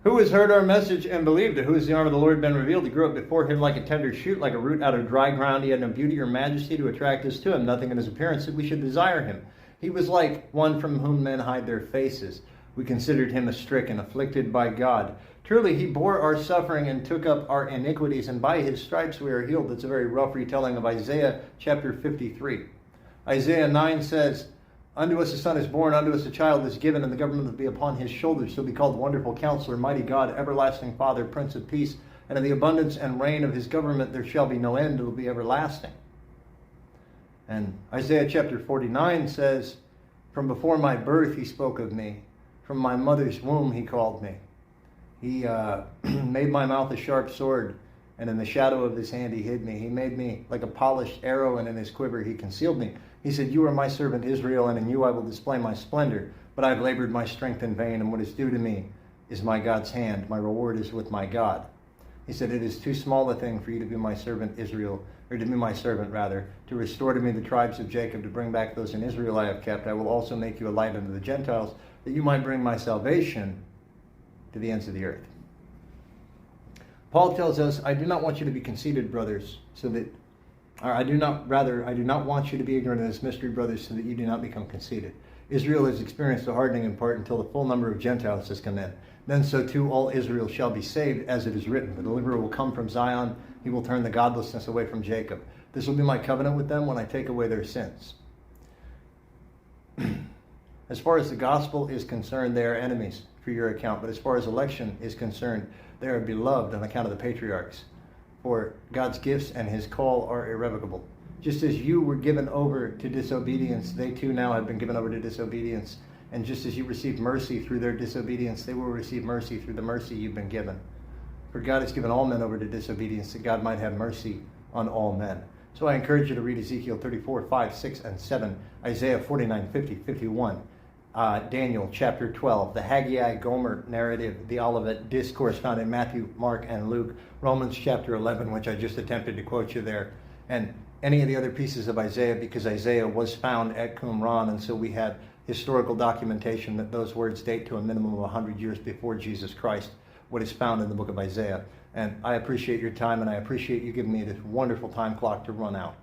Who has heard our message and believed it? Who has the arm of the Lord been revealed? He grew up before him like a tender shoot, like a root out of dry ground. He had no beauty or majesty to attract us to him, nothing in his appearance that we should desire him. He was like one from whom men hide their faces. We considered him a stricken, afflicted by God. Truly, he bore our suffering and took up our iniquities, and by his stripes we are healed. That's a very rough retelling of Isaiah chapter 53. Isaiah 9 says, Unto us a son is born, unto us a child is given, and the government will be upon his shoulders. He'll be called Wonderful Counselor, Mighty God, Everlasting Father, Prince of Peace. And in the abundance and reign of his government there shall be no end. It will be everlasting. And Isaiah chapter 49 says, From before my birth he spoke of me. From my mother's womb he called me. He made my mouth a sharp sword, and in the shadow of his hand he hid me. He made me like a polished arrow, and in his quiver he concealed me. He said, You are my servant Israel, and in you I will display my splendor. But I have labored my strength in vain, and what is due to me is my God's hand. My reward is with my God. He said, It is too small a thing for you to be my servant Israel, or to be my servant rather, to restore to me the tribes of Jacob, to bring back those in Israel I have kept. I will also make you a light unto the Gentiles, that you might bring my salvation to the ends of the earth. Paul tells us, I do not want you to be conceited, brothers, I do not want you to be ignorant of this mystery, brothers, so that you do not become conceited. Israel has experienced a hardening in part until the full number of Gentiles has come in. Then so too all Israel shall be saved, as it is written. The deliverer will come from Zion. He will turn the godlessness away from Jacob. This will be my covenant with them when I take away their sins. As far as the gospel is concerned, they are enemies for your account. But as far as election is concerned, they are beloved on account of the patriarchs. For God's gifts and his call are irrevocable. Just as you were given over to disobedience, they too now have been given over to disobedience. And just as you received mercy through their disobedience, they will receive mercy through the mercy you've been given. For God has given all men over to disobedience, that God might have mercy on all men. So I encourage you to read Ezekiel 34, 5, 6, and 7, Isaiah 49, 50, 51, Daniel chapter 12, the Haggai Gomer narrative, the Olivet Discourse found in Matthew, Mark, and Luke, Romans chapter 11, which I just attempted to quote you there, and any of the other pieces of Isaiah, because Isaiah was found at Qumran, and so we have historical documentation that those words date to a minimum of 100 years before Jesus Christ, what is found in the book of Isaiah. And I appreciate your time, and I appreciate you giving me this wonderful time clock to run out.